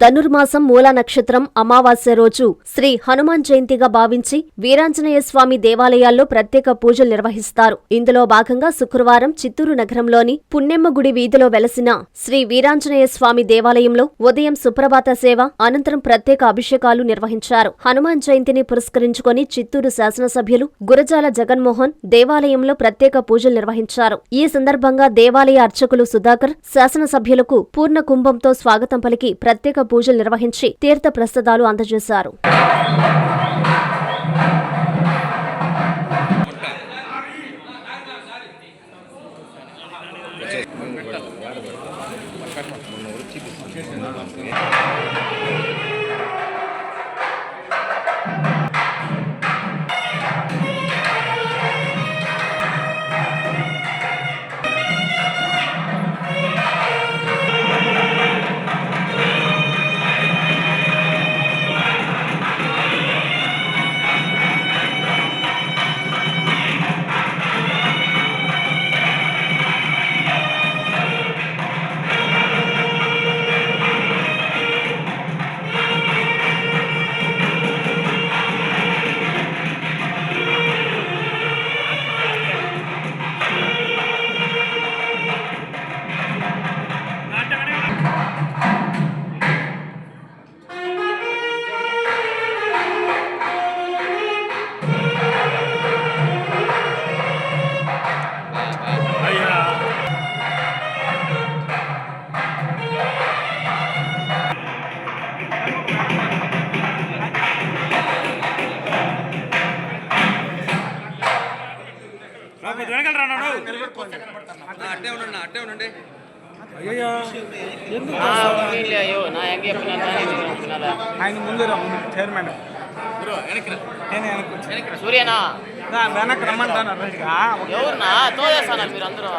ధనుర్మాసం మూలా నక్షత్రం అమావాస్య రోజు శ్రీ హనుమాన్ జయంతిగా భావించి వీరాంజనేయ స్వామి దేవాలయాల్లో ప్రత్యేక పూజలు నిర్వహిస్తారు. ఇందులో భాగంగా శుక్రవారం చిత్తూరు నగరంలోని పుణ్యమ్మగుడి వీధిలో వెలసిన శ్రీ వీరాంజనేయ స్వామి దేవాలయంలో ఉదయం సుప్రభాత సేవ అనంతరం ప్రత్యేక అభిషేకాలు నిర్వహించారు. హనుమాన్ జయంతిని పురస్కరించుకొని చిత్తూరు శాసనసభ్యులు గురజాల జగన్మోహన్ దేవాలయంలో ప్రత్యేక పూజలు నిర్వహించారు. ఈ సందర్భంగా దేవాలయ అర్చకులు సుధాకర్ శాసనసభ్యులకు పూర్ణ కుంభంతో స్వాగతం పలికి ప్రత్యేక పూజలు నిర్వహించి తీర్థ ప్రసాదాలు అందజేశారు. సూర్యనా వెనక్కి రమ్మంటాను. ఎవరునా తోయేస్తానా మీరందరూ?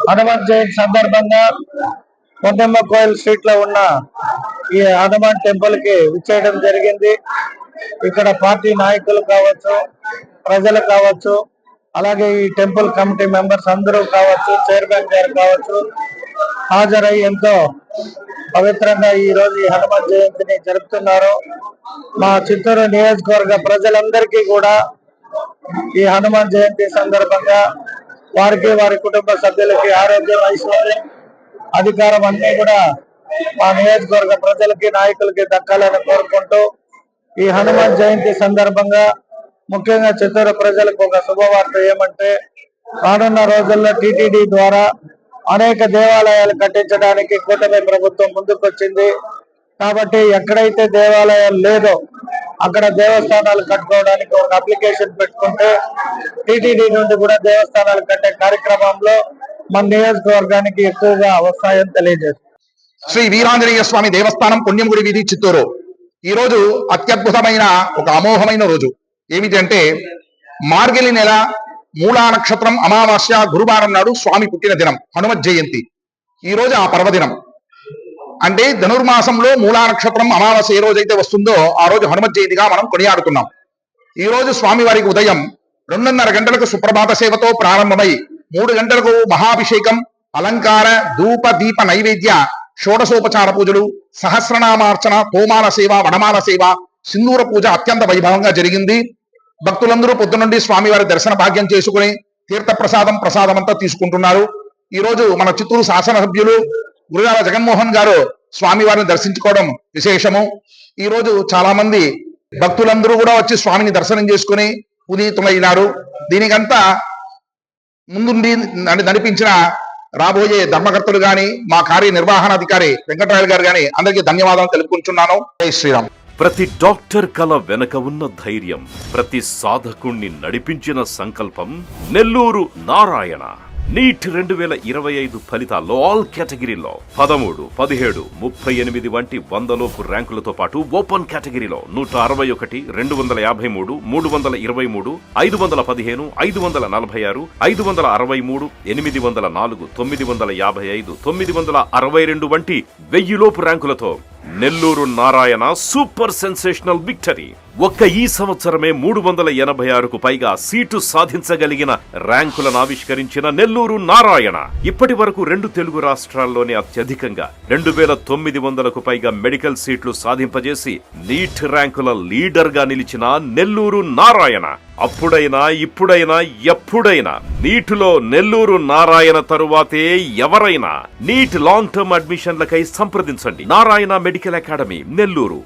హనుమాన్ జయంతి సందర్భంగా పొన్నమ్మ కోయిల్ స్ట్రీట్ లో ఉన్న ఈ హనుమాన్ టెంపుల్ కి విచ్చేయడం జరిగింది. ఇక్కడ పార్టీ నాయకులు కావచ్చు, ప్రజలు కావచ్చు, అలాగే ఈ టెంపుల్ కమిటీ మెంబర్స్ అందరూ కావచ్చు, చైర్మన్ గారు కావచ్చు హాజరై ఎంతో పవిత్రంగా ఈ రోజు ఈ హనుమాన్ జయంతిని జరుపుతున్నారు. మా చిత్తూరు నియోజకవర్గ ప్రజలందరికీ కూడా ఈ హనుమాన్ జయంతి సందర్భంగా వారికి, వారి కుటుంబ సభ్యులకి ఆరోగ్యం, ఐశ్వర్యం, అధికారం అన్ని కూడా మా నియోజకవర్గ ప్రజలకి, నాయకులకి దక్కాలని కోరుకుంటూ ఈ హనుమాన్ జయంతి సందర్భంగా ముఖ్యంగా చిత్తూరు ప్రజలకు ఒక శుభవార్త ఏమంటే, రానున్న రోజుల్లో టీటీడీ ద్వారా అనేక దేవాలయాలు కట్టించడానికి కూటమి ప్రభుత్వం ముందుకొచ్చింది. కాబట్టి ఎక్కడైతే దేవాలయాలు లేదో అక్కడ దేవస్థానాలు కట్టుకోవడానికి ఒక అప్లికేషన్ పెట్టుకుంటే టీటీడీ నుండి కూడా దేవస్థానాలు కట్టే కార్యక్రమంలో మన నియోజకవర్గానికి ఎక్కువగా వస్తాయని తెలియజేస్తారు. శ్రీ వీరాంజనేయ స్వామి దేవస్థానం పుణ్యంగుడి వీధి చిత్తూరు. ఈ రోజు అత్యద్భుతమైన ఒక అమోఘమైన రోజు ఏమిటంటే, మార్గలి నెల మూలా నక్షత్రం అమావాస్య గురువారం నాడు స్వామి పుట్టిన దినం హనుమత్ జయంతి. ఈ రోజు ఆ పర్వదినం. అంటే ధనుర్మాసంలో మూలా నక్షత్రం అమావాస్య ఏ రోజైతే వస్తుందో ఆ రోజు హనుమత్ జయంతిగా మనం కొనియాడుతున్నాం. ఈ రోజు స్వామివారికి ఉదయం 2:30 గంటలకు సుప్రభాత సేవతో ప్రారంభమై 3 గంటలకు మహాభిషేకం, అలంకార, ధూప, దీప నైవేద్య, షోడశోపచార పూజలు, సహస్రనామార్చన, తోమాల సేవ, వనమాల సేవ, సింధూర పూజ అత్యంత వైభవంగా జరిగింది. భక్తులందరూ పొద్దునుండి స్వామివారి దర్శన భాగ్యం చేసుకుని ప్రసాదం అంతా తీసుకుంటున్నారు. ఈ రోజు మన చిత్తూరు శాసనసభ్యులు గురజాల జగన్మోహన్ గారు స్వామివారిని దర్శించుకోవడం విశేషము. ఈ రోజు చాలా మంది భక్తులందరూ కూడా వచ్చి స్వామిని దర్శనం చేసుకుని పునీతులైనారు. దీనికంతా ముందుండి నడిపించిన రాబోయే ధర్మకర్తలు గాని, మా కార్యనిర్వహణాధికారి వెంకటరాయలు గారు గాని అందరికీ ధన్యవాదాలు తెలుపుకుంటున్నాను. జై శ్రీరామ్. ప్రతి డాక్టర్ కల వెనక ఉన్న ధైర్యం, ప్రతి సాధకుణ్ణి నడిపించిన సంకల్పం నెల్లూరు నారాయణ. నీట్ 2025 ఫలితాల్లో ఆల్ కేటగిరీలో 13, 17, 38 వంటి 100లోపు ర్యాంకులతో పాటు ఓపెన్ కేటగిరీలో 161, 253, 323, 515, 546, 563, 804, 955, 962 వంటి 1000లోపు ర్యాంకులతో Nellore Narayana super sensational victory. ఒక్క ఈ సంవత్సరమే 386కు పైగా సీటు సాధించగలిగిన ర్యాంకులను ఆవిష్కరించిన నెల్లూరు నారాయణ ఇప్పటి వరకు 2 తెలుగు రాష్ట్రాల్లోనే అత్యధికంగా 2900కు పైగా మెడికల్ సీట్లు సాధింపజేసి నీట్ ర్యాంకుల లీడర్ గా నిలిచిన నెల్లూరు నారాయణ అప్పుడైనా ఇప్పుడైనా ఎప్పుడైనా నీటిలో నెల్లూరు నారాయణ తరువాతే ఎవరైనా. నీట్ లాంగ్ టర్మ్ అడ్మిషన్లకై సంప్రదించండి. Narayana medical academy, Nellore.